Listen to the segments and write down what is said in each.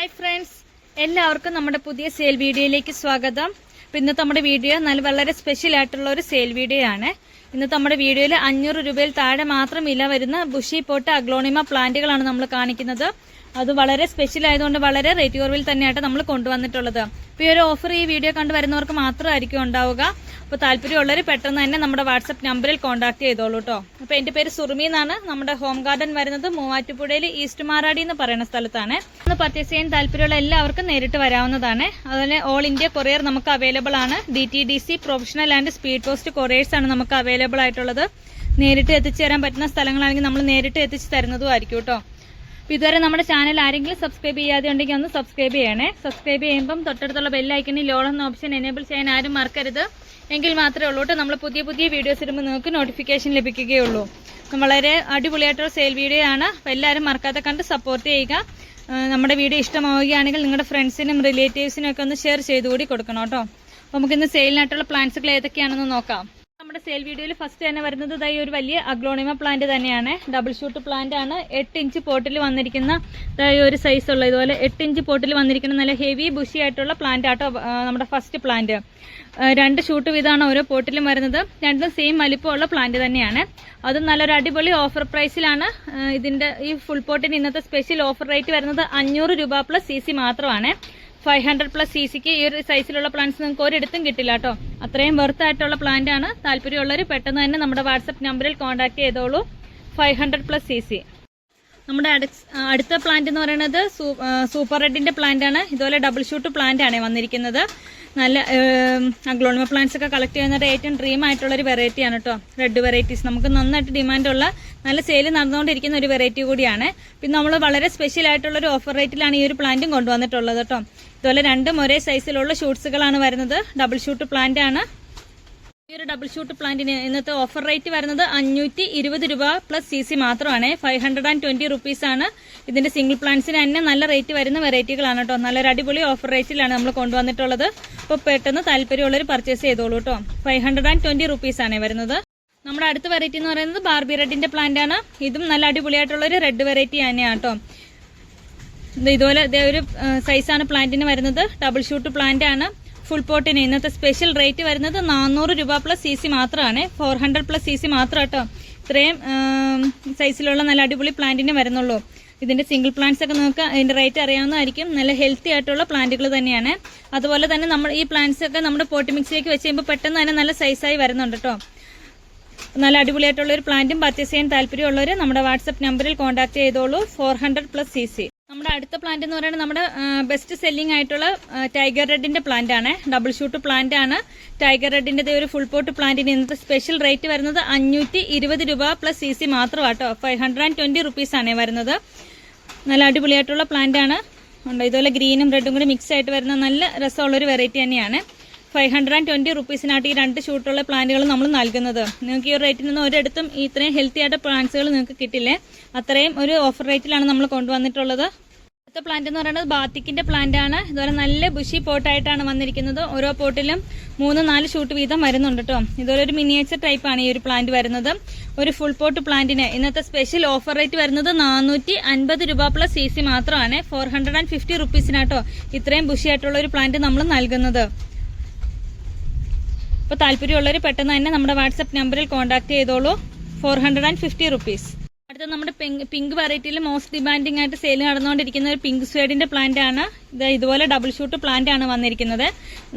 Hi friends, എല്ലാവർക്കും നമ്മുടെ പുതിയ സെയിൽ വീഡിയോയിലേക്ക് സ്വാഗതം. അപ്പോൾ ഇന്നത്തെ നമ്മുടെ വീഡിയോ വളരെ സ്പെഷ്യൽ ആയിട്ടുള്ള ഒരു സെയിൽ വീഡിയോ ആണ്. ഇന്നത്തെ നമ്മുടെ വീഡിയോയിൽ 500 രൂപയിൽ താഴെ മാത്രം വില വരുന്ന ബുഷി പോട്ട് അഗ്ലോണിമ പ്ലാന്റുകളാണ് നമ്മൾ കാണിക്കുന്നത്. അത് വളരെ സ്പെഷ്യൽ ആയതുകൊണ്ട് വളരെ റേറ്റ് കുറവിൽ തന്നെയായിട്ട് നമ്മൾ കൊണ്ടുവന്നിട്ടുള്ളത്. അപ്പോൾ ഈ ഒരു ഓഫർ ഈ വീഡിയോ കണ്ടു വരുന്നവർക്ക് മാത്രമായിരിക്കും ഉണ്ടാവുക. അപ്പോൾ താല്പര്യമുള്ളവർ പെട്ടെന്ന് തന്നെ നമ്മുടെ വാട്സപ്പ് നമ്പറിൽ കോൺടാക്ട് ചെയ്തോളൂ കേട്ടോ. അപ്പോൾ എൻ്റെ പേര് സുറുമി എന്നാണ്. നമ്മുടെ ഹോം ഗാർഡൻ വരുന്നത് മൂവാറ്റുപുഴയിൽ ഈസ്റ്റ് മാറാടി എന്ന് പറയുന്ന സ്ഥലത്താണ്. ഒന്ന് പർച്ചേസ് ചെയ്യാൻ താല്പര്യമുള്ള എല്ലാവർക്കും നേരിട്ട് വരാവുന്നതാണ്. അതുപോലെ ഓൾ ഇന്ത്യ കൊറിയർ നമുക്ക് അവൈലബിൾ ആണ്. DTDC professional and speed post couriers ആണ് നമുക്ക് അവൈലബിൾ ആയിട്ടുള്ളത്. നേരിട്ട് എത്തിച്ചു തരാൻ പറ്റുന്ന സ്ഥലങ്ങളാണെങ്കിൽ നമ്മൾ നേരിട്ട് എത്തിച്ചു തരുന്നതും ആയിരിക്കും കേട്ടോ. ഇതുവരെ നമ്മുടെ ചാനൽ ആരെങ്കിലും സബ്സ്ക്രൈബ് ചെയ്യാതെ ഉണ്ടെങ്കിൽ ഒന്ന് സബ്സ്ക്രൈബ് ചെയ്യണേ. സബ്സ്ക്രൈബ് ചെയ്യുമ്പം തൊട്ടടുത്തുള്ള ബെല്ലൈക്കണിൽ ഓൾ എന്ന ഓപ്ഷൻ എനേബിൾ ചെയ്യാൻ ആരും മറക്കരുത്. എങ്കിൽ മാത്രമേ ഉള്ളൂ കേട്ടോ നമ്മൾ പുതിയ പുതിയ വീഡിയോസ് ഇടുമ്പോൾ നിങ്ങൾക്ക് നോട്ടിഫിക്കേഷൻ ലഭിക്കുകയുള്ളൂ. വളരെ അടിപൊളിയായിട്ടുള്ള സെയിൽ വീഡിയോ ആണ്. അപ്പോൾ എല്ലാവരും മറക്കാതെ കണ്ട് സപ്പോർട്ട് ചെയ്യുക. നമ്മുടെ വീഡിയോ ഇഷ്ടമാവുകയാണെങ്കിൽ നിങ്ങളുടെ ഫ്രണ്ട്സിനും റിലേറ്റീവ്സിനും ഒക്കെ ഒന്ന് ഷെയർ ചെയ്തുകൂടി കൊടുക്കണം കേട്ടോ. അപ്പോൾ നമുക്കിന്ന് സെയിലിനായിട്ടുള്ള പ്ലാന്റ്സുകൾ ഏതൊക്കെയാണെന്ന് നോക്കാം. നമ്മുടെ സെയിൽ വീഡിയോയിൽ ഫസ്റ്റ് തന്നെ വരുന്നത് ഇതായി ഒരു വലിയ അഗ്ലോണിമ പ്ലാന്റ് തന്നെയാണ്. ഡബിൾ ഷൂട്ട് പ്ലാന്റ് ആണ്. 8 ഇഞ്ച് പോട്ടിൽ വന്നിരിക്കുന്ന ഒരു സൈസ് ഉള്ള ഇതുപോലെ 8 ഇഞ്ച് പോട്ടിൽ വന്നിരിക്കുന്ന നല്ല ഹെവി ബുഷി ആയിട്ടുള്ള പ്ലാന്റ് ആട്ടോ നമ്മുടെ ഫസ്റ്റ് പ്ലാന്റ്. 2 ഷൂട്ട് വീതമാണ് ഓരോ പോട്ടിലും വരുന്നത്. രണ്ടും സെയിം വലിപ്പമുള്ള പ്ലാന്റ് തന്നെയാണ്. അതും നല്ലൊരു അടിപൊളി ഓഫർ പ്രൈസിലാണ്. ഇതിന്റെ ഈ ഫുൾ പോട്ടിന് ഇന്നത്തെ സ്പെഷ്യൽ ഓഫർ റേറ്റ് വരുന്നത് 500 രൂപ പ്ലസ് CC മാത്രമാണ്. 500+ CCക്ക് ഈ ഒരു സൈസിലുള്ള പ്ലാന്റ്സ് നിങ്ങൾക്ക് ഒരിടത്തും കിട്ടില്ല കേട്ടോ. അത്രയും വെർത്ത് ആയിട്ടുള്ള പ്ലാന്റ് ആണ്. താല്പര്യമുള്ളവർ പെട്ടെന്ന് തന്നെ നമ്മുടെ വാട്സപ്പ് നമ്പറിൽ കോൺടാക്ട് ചെയ്തോളൂ. 500+ CC. നമ്മുടെ അടുത്ത പ്ലാന്റ് എന്ന് പറയുന്നത് സൂപ്പർ റെഡിന്റെ പ്ലാന്റ് ആണ്. ഇതുപോലെ ഡബിൾ ഷൂട്ട് പ്ലാന്റ് ആണ് വന്നിരിക്കുന്നത്. നല്ല അഗ്ലോണിമ പ്ലാന്റ്സ് ഒക്കെ കളക്ട് ചെയ്യുന്നത് ഏറ്റവും ഡ്രീം ആയിട്ടുള്ള ഒരു വെറൈറ്റി ആണ് കേട്ടോ. റെഡ് വെറൈറ്റീസ് നമുക്ക് നന്നായിട്ട് ഡിമാൻഡുള്ള നല്ല സെയിൽ നടന്നുകൊണ്ടിരിക്കുന്ന ഒരു വെറൈറ്റി കൂടിയാണ്. പിന്നെ നമ്മൾ വളരെ സ്പെഷ്യൽ ആയിട്ടുള്ള ഒരു ഓഫർ റേറ്റിലാണ് ഈ ഒരു പ്ലാന്റും കൊണ്ടുവന്നിട്ടുള്ളത് കേട്ടോ. ഇതുപോലെ രണ്ടും ഒരേ സൈസിലുള്ള ഷൂട്ട്സുകളാണ് വരുന്നത്. ഡബിൾ ഷൂട്ട് പ്ലാന്റ് ആണ്. ഈ ഒരു ഡബിൾ ഷൂട്ട് പ്ലാന്റിന് ഇന്നത്തെ ഓഫർ റേറ്റ് വരുന്നത് 520 രൂപ പ്ലസ് CC മാത്രമാണ്. 520 റുപ്പീസ് ആണ്. ഇതിന്റെ സിംഗിൾ പ്ലാന്റ്സിന് തന്നെ നല്ല റേറ്റ് വരുന്ന വെറൈറ്റികളാണ് കേട്ടോ. നല്ലൊരു അടിപൊളി ഓഫർ റേറ്റിലാണ് നമ്മൾ കൊണ്ടുവന്നിട്ടുള്ളത്. അപ്പോൾ പെട്ടെന്ന് താല്പര്യമുള്ളവർ പർച്ചേസ് ചെയ്തോളൂ കേട്ടോ. 520 റുപ്പീസ് ആണ് വരുന്നത്. നമ്മുടെ അടുത്ത വെറൈറ്റി എന്ന് പറയുന്നത് ബാർബി റെഡിന്റെ പ്ലാന്റ് ആണ്. ഇതും നല്ല അടിപൊളിയായിട്ടുള്ള ഒരു റെഡ് വെറൈറ്റി തന്നെയാണ് കേട്ടോ. ഇതുപോലെ ഒരു സൈസാണ് പ്ലാന്റിന് വരുന്നത്. ഡബിൾ ഷൂട്ട് പ്ലാന്റ് ആണ്. ഫുൾ പോട്ടിന് ഇന്നത്തെ സ്പെഷ്യൽ റേറ്റ് വരുന്നത് 400 രൂപ പ്ലസ് CC മാത്രമാണ്. 400+ CC മാത്രം കേട്ടോ. ഇത്രയും സൈസിലുള്ള നല്ല അടിപൊളി പ്ലാന്റിന് വരുന്നുള്ളൂ. ഇതിന്റെ സിംഗിൾ പ്ലാന്റ്സ് ഒക്കെ നമുക്ക് അതിന്റെ റേറ്റ് അറിയാവുന്നതായിരിക്കും. നല്ല ഹെൽത്തി ആയിട്ടുള്ള പ്ലാന്റുകൾ തന്നെയാണ്. അതുപോലെ തന്നെ നമ്മൾ ഈ പ്ലാന്റ്സ് ഒക്കെ നമ്മുടെ പോട്ടി മിക്സിലേക്ക് വെച്ച് കഴിയുമ്പോൾ പെട്ടെന്ന് തന്നെ നല്ല സൈസായി വരുന്നുണ്ട് കേട്ടോ. നല്ല അടിപൊളിയായിട്ടുള്ള ഒരു പ്ലാന്റും പർച്ചേസ് ചെയ്യാൻ താല്പര്യമുള്ളവർ നമ്മുടെ വാട്സപ്പ് നമ്പറിൽ കോൺടാക്ട് ചെയ്തോളൂ. 400+ CC. നമ്മുടെ അടുത്ത പ്ലാന്റ് എന്ന് പറയുന്നത് നമ്മുടെ ബെസ്റ്റ് സെല്ലിംഗ് ആയിട്ടുള്ള ടൈഗർ റെഡിന്റെ പ്ലാന്റ് ആണ്. ഡബിൾ ഷൂട്ട് പ്ലാന്റ് ആണ്. ടൈഗർ റെഡിന്റെ ഒരു ഫുൾ പോട്ട് പ്ലാന്റിന് ഇന്നത്തെ സ്പെഷ്യൽ റേറ്റ് വരുന്നത് 520 രൂപ പ്ലസ് CC മാത്രമാട്ടോ. 520 റുപ്പീസ് ആണ് വരുന്നത്. നല്ല അടിപൊളിയായിട്ടുള്ള പ്ലാന്റ് ആണ്. ഇതുപോലെ ഗ്രീനും റെഡും കൂടി മിക്സ് ആയിട്ട് വരുന്ന നല്ല രസമുള്ളൊരു വെറൈറ്റി തന്നെയാണ്. 520 റുപ്പീസിനായിട്ട് ഈ 2 ഷൂട്ടുള്ള പ്ലാന്റുകൾ നമ്മൾ നൽകുന്നത്. നിങ്ങൾക്ക് ഈ ഒരു റേറ്റിൽ നിന്ന് ഒരിടത്തും ഇത്രയും ഹെൽത്തി ആയിട്ട് പ്ലാന്റ്സുകൾ നിങ്ങൾക്ക് കിട്ടില്ലേ. അത്രയും ഒരു ഓഫർ റേറ്റിലാണ് നമ്മൾ കൊണ്ടുവന്നിട്ടുള്ളത്. അടുത്ത പ്ലാന്റ് എന്ന് പറയുന്നത് ബാത്തിക്കിന്റെ പ്ലാന്റ് ആണ്. ഇതുപോലെ നല്ല ബുഷി പോട്ടായിട്ടാണ് വന്നിരിക്കുന്നത്. ഓരോ പോട്ടിലും 3-4 ഷൂട്ട് വീതം വരുന്നുണ്ട് കേട്ടോ. ഇതുപോലെ ഒരു മിനിയേച്ചർ ടൈപ്പാണ് ഈ ഒരു പ്ലാന്റ് വരുന്നത്. ഒരു ഫുൾ പോട്ട് പ്ലാന്റിന് ഇന്നത്തെ സ്പെഷ്യൽ ഓഫർ റേറ്റ് വരുന്നത് 450 രൂപ പ്ലസ് CC മാത്രമാണ്. 450 റുപ്പീസിനാട്ടോ ഇത്രയും ബുഷി ആയിട്ടുള്ള ഒരു പ്ലാന്റ് നമ്മൾ നൽകുന്നത്. അപ്പോൾ താല്പര്യമുള്ളവർ പെട്ടെന്ന് തന്നെ നമ്മുടെ വാട്സപ്പ് നമ്പറിൽ കോൺടാക്ട് ചെയ്തോളൂ. 450 റുപ്പീസ്. അടുത്ത നമ്മുടെ പിങ്ക് വെറൈറ്റിയിൽ മോസ്റ്റ് ഡിമാൻഡിംഗ് ആയിട്ട് സെയിൽ നടന്നുകൊണ്ടിരിക്കുന്ന ഒരു പിങ്ക് സ്വേഡിന്റെ പ്ലാന്റ് ആണ്. ഇതുപോലെ ഡബിൾ ഷൂട്ട് പ്ലാന്റ് ആണ് വന്നിരിക്കുന്നത്.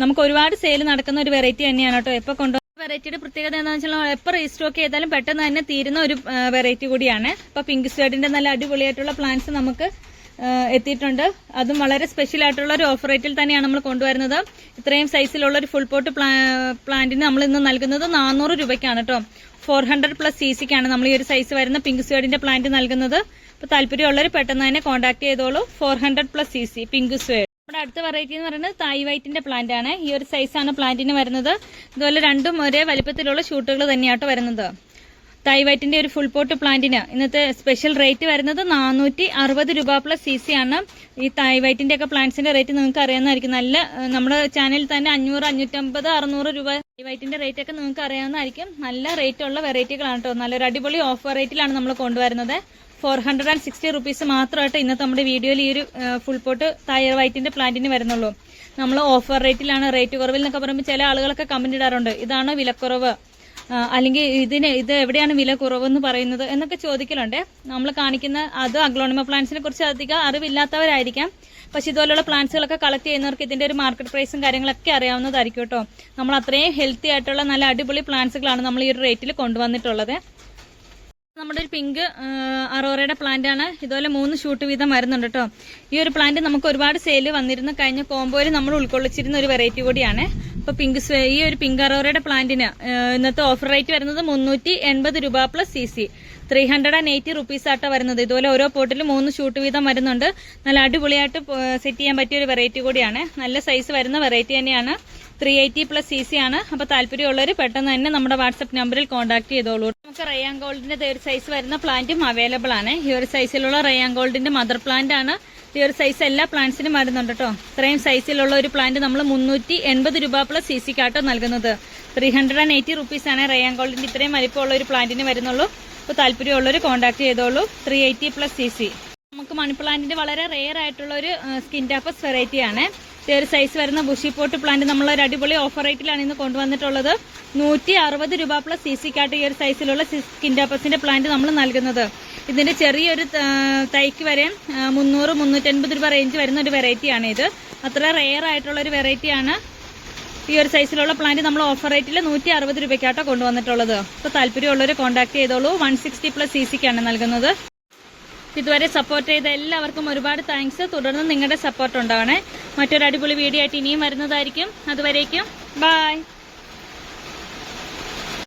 നമുക്ക് ഒരുപാട് സെയിൽ നടക്കുന്ന ഒരു വെറൈറ്റി തന്നെയാണ് കേട്ടോ. എപ്പോൾ കൊണ്ടുവന്ന വെറൈറ്റിയുടെ പ്രത്യേകത എന്താണെന്ന് വെച്ചാൽ എപ്പോൾ റീസ്റ്റോക്ക് ചെയ്താലും പെട്ടെന്ന് തന്നെ തീരുന്ന ഒരു വെറൈറ്റി കൂടിയാണ്. അപ്പോൾ പിങ്ക് സ്വേഡിന്റെ നല്ല അടിപൊളിയായിട്ടുള്ള പ്ലാന്റ്സ് നമുക്ക് എത്തിയിട്ടുണ്ട്. അതും വളരെ സ്പെഷ്യൽ ആയിട്ടുള്ള ഒരു ഓഫർ റേറ്റിൽ തന്നെയാണ് നമ്മൾ കൊണ്ടുവരുന്നത്. ഇത്രയും സൈസിലുള്ള ഒരു ഫുൾ പോട്ട് പ്ലാന്റിന് നമ്മൾ ഇന്ന് നൽകുന്നത് 400 രൂപയ്ക്കാണ് കേട്ടോ. 400+ CCക്കാണ് നമ്മൾ ഈ ഒരു സൈസ് വരുന്ന പിങ്ക് സ്വേഡിന്റെ പ്ലാന്റ് നൽകുന്നത്. അപ്പോൾ താല്പര്യമുള്ളവർ പെട്ടെന്ന് തന്നെ കോൺടാക്ട് ചെയ്തോളൂ. 400+ CC പിങ്ക് സ്വേഡ്. നമ്മുടെ അടുത്ത വെറൈറ്റി എന്ന് പറയുന്നത് തായ് വൈറ്റിന്റെ പ്ലാന്റ് ആണ്. ഈ ഒരു സൈസാണ് പ്ലാന്റിന് വരുന്നത്. ഇതുപോലെ രണ്ടും ഒരേ വലിപ്പത്തിലുള്ള ഷൂട്ടുകൾ തന്നെയാട്ടോ വരുന്നത്. തായ് വൈറ്റിന്റെ ഒരു ഫുൾ പോട്ട് പ്ലാന്റിന് ഇന്നത്തെ സ്പെഷ്യൽ റേറ്റ് വരുന്നത് 460 രൂപ പ്ലസ് CC ആണ്. ഈ തായ് വൈറ്റിന്റെ ഒക്കെ പ്ലാന്റ്സിന്റെ റേറ്റ് നിങ്ങൾക്ക് അറിയാവുന്നതായിരിക്കും. നല്ല നമ്മുടെ ചാനലിൽ തന്നെ 500, 550, 600 രൂപ തായ് വൈറ്റിന്റെ റേറ്റ് ഒക്കെ നിങ്ങൾക്ക് അറിയാവുന്നതായിരിക്കും. നല്ല റേറ്റ് ഉള്ള വെറൈറ്റികളാണ് കേട്ടോ. നല്ലൊരു അടിപൊളി ഓഫർ റേറ്റിലാണ് നമ്മൾ കൊണ്ടുവരുന്നത്. 460 മാത്രമായിട്ട് ഇന്നത്തെ നമ്മുടെ വീഡിയോയിൽ ഈ ഒരു ഫുൾ പോട്ട് ടയർ വൈറ്റിന്റെ പ്ലാന്റിന് വരുന്നുള്ളൂ. നമ്മൾ ഓഫർ റേറ്റിലാണ്, റേറ്റ് കുറവിൽ എന്നൊക്കെ പറയുമ്പോൾ ചില ആളുകളൊക്കെ കമന്റ് ഇടാറുണ്ട്, ഇതാണോ വിലക്കുറവ്, അല്ലെങ്കിൽ ഇത് എവിടെയാണ് വില കുറവെന്ന് പറയുന്നത് എന്നൊക്കെ ചോദിക്കലുണ്ട്. നമ്മൾ കാണിക്കുന്ന അത് അഗ്ലോണിമ പ്ലാന്റ്സിനെ കുറിച്ച് അധികം അറിവില്ലാത്തവരായിരിക്കാം. പക്ഷെ ഇതുപോലുള്ള പ്ലാന്റ്സുകളൊക്കെ കളക്ട് ചെയ്യുന്നവർക്ക് ഇതിന്റെ ഒരു മാർക്കറ്റ് പ്രൈസും കാര്യങ്ങളൊക്കെ അറിയാവുന്നതായിരിക്കും കേട്ടോ. നമ്മൾ അത്രയും ഹെൽത്തി ആയിട്ടുള്ള നല്ല അടിപൊളി പ്ലാന്റ്സുകളാണ് നമ്മൾ ഈ ഒരു റേറ്റിൽ കൊണ്ടുവന്നിട്ടുള്ളത്. നമ്മുടെ ഒരു പിങ്ക് അറോറയുടെ പ്ലാന്റ് ആണ്. ഇതുപോലെ 3 ഷൂട്ട് വീതം വരുന്നുണ്ട് കേട്ടോ. ഈ ഒരു പ്ലാന്റ് നമുക്ക് ഒരുപാട് സെയിൽ വന്നിരുന്ന കഴിഞ്ഞ കോമ്പോയിൽ നമ്മൾ ഉൾക്കൊള്ളിച്ചിരുന്ന ഒരു വെറൈറ്റി കൂടിയാണ്. അപ്പൊ ഈ ഒരു പിങ്ക് അറോറയുടെ പ്ലാന്റിന് ഇന്നത്തെ ഓഫർ റേറ്റ് വരുന്നത് 380 രൂപ പ്ലസ് CC, 380 റുപ്പീസ് ആട്ടോ വരുന്നത്. ഇതുപോലെ ഓരോ പോട്ടിലും 3 ഷൂട്ട് വീതം വരുന്നുണ്ട്. നല്ല അടിപൊളിയായിട്ട് സെറ്റ് ചെയ്യാൻ പറ്റിയ ഒരു വെറൈറ്റി കൂടിയാണ്. നല്ല സൈസ് വരുന്ന വെറൈറ്റി തന്നെയാണ്. 380 പ്ലസ് CC ആണ്. അപ്പൊ താല്പര്യമുള്ളവർ പെട്ടെന്ന് തന്നെ നമ്മുടെ വാട്സ്ആപ്പ് നമ്പറിൽ കോൺടാക്ട് ചെയ്തോളൂ. നമുക്ക് റയാൻ ഗോൾഡിന്റെ ഒരു സൈസ് വരുന്ന പ്ലാന്റും അവൈലബിൾ ആണ്. ഈ ഒരു സൈസിലുള്ള റയാൻ ഗോൾഡിന്റെ മദർ പ്ലാന്റ് ആണ്. ഈ ഒരു സൈസ് എല്ലാ പ്ലാന്റ്സിനും വരുന്നുണ്ട് കേട്ടോ. ഇത്രയും സൈസിലുള്ള ഒരു പ്ലാന്റ് നമ്മൾ 380 രൂപ പ്ലസ് CC കാട്ടോ നൽകുന്നത്. 380 റുപ്പീസ് ആണ് റയാൻ ഗോൾഡിന്റെ ഇത്രയും വലിപ്പമുള്ള ഒരു പ്ലാന്റിന് വരുന്നുള്ളൂ. അപ്പോൾ താല്പര്യമുള്ളവർ കോൺടാക്ട് ചെയ്തോളൂ. 380 പ്ലസ് CC. നമുക്ക് മണി പ്ലാന്റിന്റെ വളരെ റെയർ ആയിട്ടുള്ള ഒരു സ്കിൻ ടാപ്പസ് വെറൈറ്റി ആണ്. ഈ ഒരു സൈസ് വരുന്ന ബുഷി പോട്ട് പ്ലാന്റ് നമ്മൾ ഒരു അടിപൊളി ഓഫർ റേറ്റിലാണ് ഇന്ന് കൊണ്ടുവന്നിട്ടുള്ളത്. 160 രൂപ പ്ലസ് CC കാട്ട് ഈ ഒരു സൈസിലുള്ള സ്കിൻ ടാപ്പസിന്റെ പ്ലാന്റ് നമ്മൾ നൽകുന്നത്. ഇതിന്റെ ചെറിയൊരു തൈക്ക് വരെ 300-350 രൂപ റേഞ്ച് വരുന്ന ഒരു വെറൈറ്റിയാണ് ഇത്. അത്ര റെയർ ആയിട്ടുള്ള ഒരു വെറൈറ്റിയാണ്. ഈ ഒരു സൈസിലുള്ള പ്ലാന്റ് നമ്മൾ ഓഫർ റേറ്റിൽ 160 രൂപയ്ക്കാട്ടോ കൊണ്ടുവന്നിട്ടുള്ളത്. അപ്പോൾ താല്പര്യമുള്ളവർ കോൺടാക്ട് ചെയ്തോളൂ. 160 പ്ലസ് CCക്കാണ് നൽകുന്നത്. ഇതുവരെ സപ്പോർട്ട് ചെയ്ത എല്ലാവർക്കും ഒരുപാട് താങ്ക്സ്. തുടർന്ന് നിങ്ങളുടെ സപ്പോർട്ട് ഉണ്ടാവണേ. മറ്റൊരു അടിപൊളി വീഡിയോ ആയിട്ട് ഇനിയും വരുന്നതായിരിക്കും. അതുവരേക്കും ബൈ.